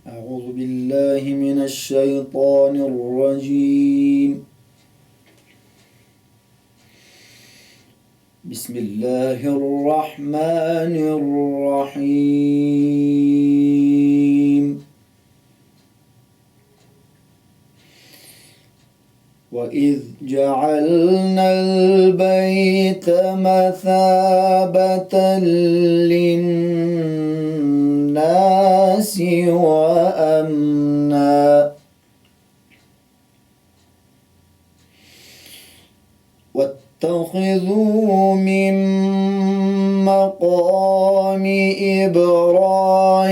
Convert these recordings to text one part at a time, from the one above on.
أعوذ بالله من الشيطان الرجيم. بسم الله الرحمن الرحيم. وإذ جعلنا البيت مثابة للناس وأمنا واتخذوا من مقام إبراهيم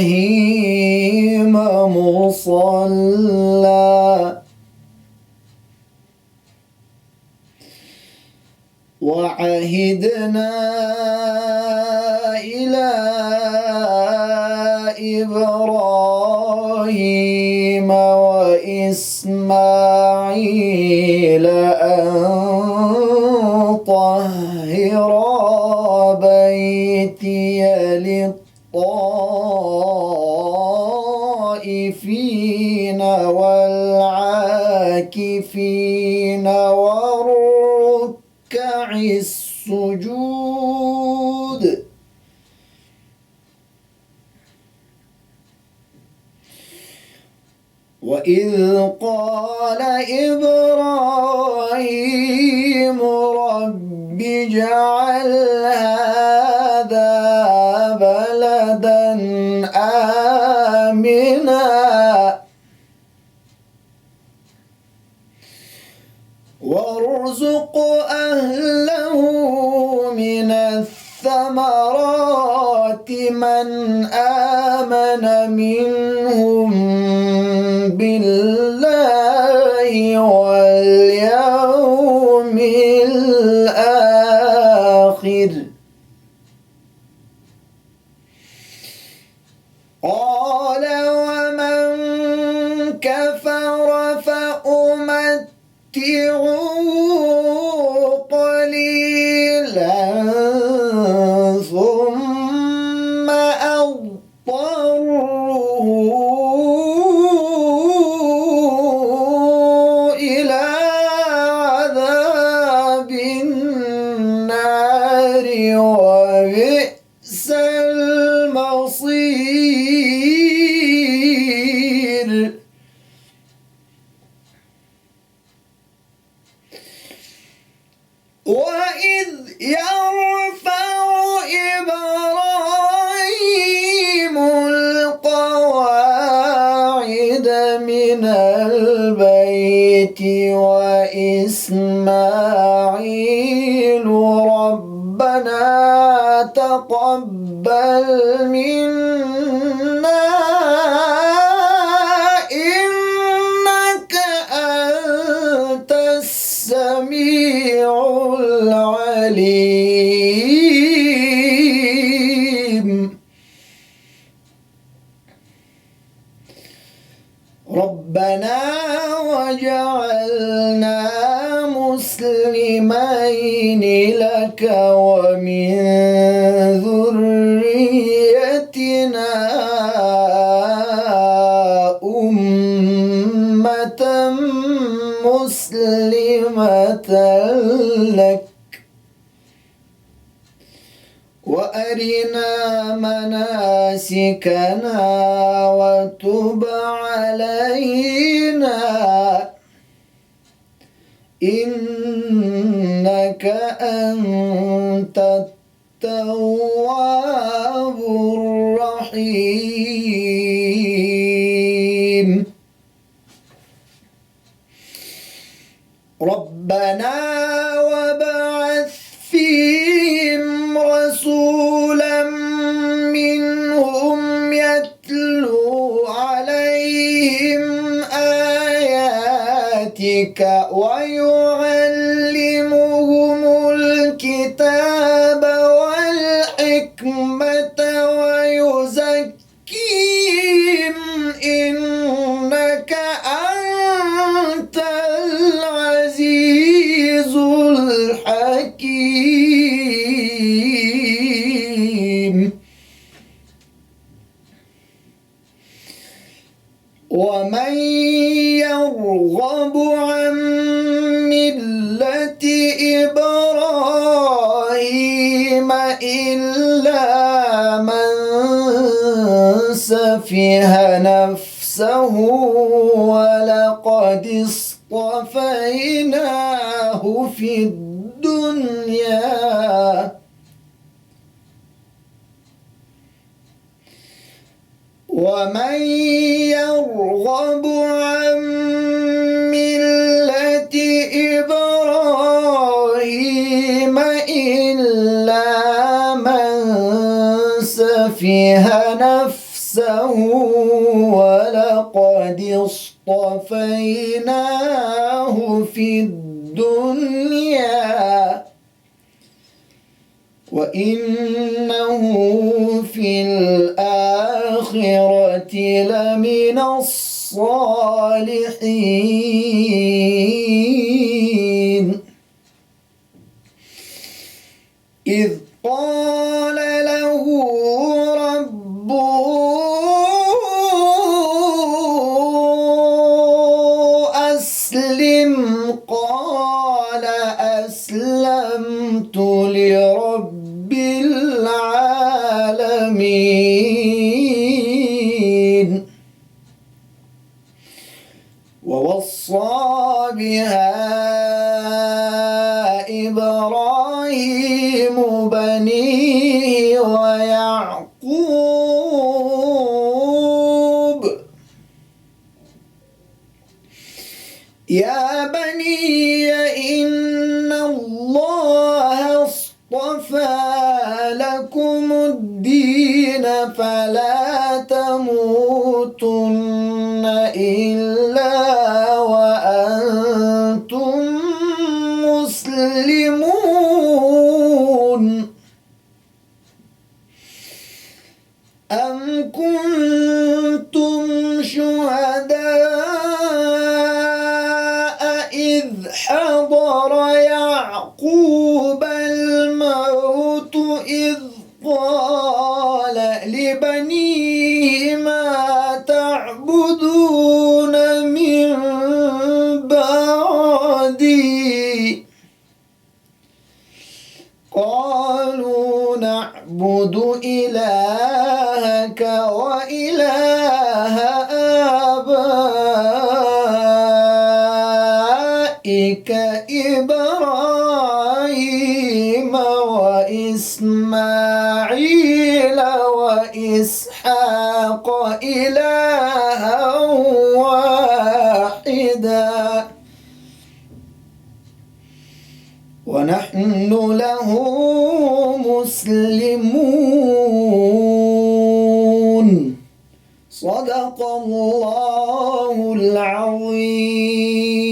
مصلى وعهدنا إلى إبراهيم وإسماعيل أن طهرا بيتي للطائفين والعاكفين والركع السجود. وإذ قال إبراهيم رب اجعل هذا بلدا آمنا وارزق أهله من الثمرات من آمن منهم بالله واليوم الآخر. قال ومن كفر فأمتعه قليلا ثم أضطره إلى عذاب النار وبئس المصير. وإذ يرفع إبراهيم القواعد من البيت وإسماعيل ربنا تقبل منا إنك أنت السميع العليم. ربنا وجعلنا مسلمين لك ومن ذريتنا أمة مسلمة لك وأرنا مناسكنا وتب علينا إنك أنت التواب الرحيم. ربنا وابعث فيهم رسولا منهم يتلو عليهم آياتك ويعلمهم الكتاب والحكمة ويزكيهم إنك أنت العزيز الحكيم. ومن يرغب عن ملة إبراهيم إلا من سفه نفسه ولقد اصطفيناه في الدنيا ومن يرغب عن ملة إبراهيم إلا من سفه نفسه ولقد اصطفيناه في الدنيا وإنه في الآخرة لمن الصالحين إذ قال له ربه أسلم قال أسلمت لرب العالمين ووصى بها إبراهيم بنيه ويعقوب يا بني إن الله اصطفى لكم الدين فلا تموتن إلا وأنتم مسلمون أم كنتم شهداء إذ حضر يعقوب الموت إذ قال لبنيه ما تعبدون من بعدي قالوا نعبد إلهك وإله آبائك إبراهيم وإسماعيل وإسحاق إلها واحدا ونحن له مسلمون صدق الله العظيم.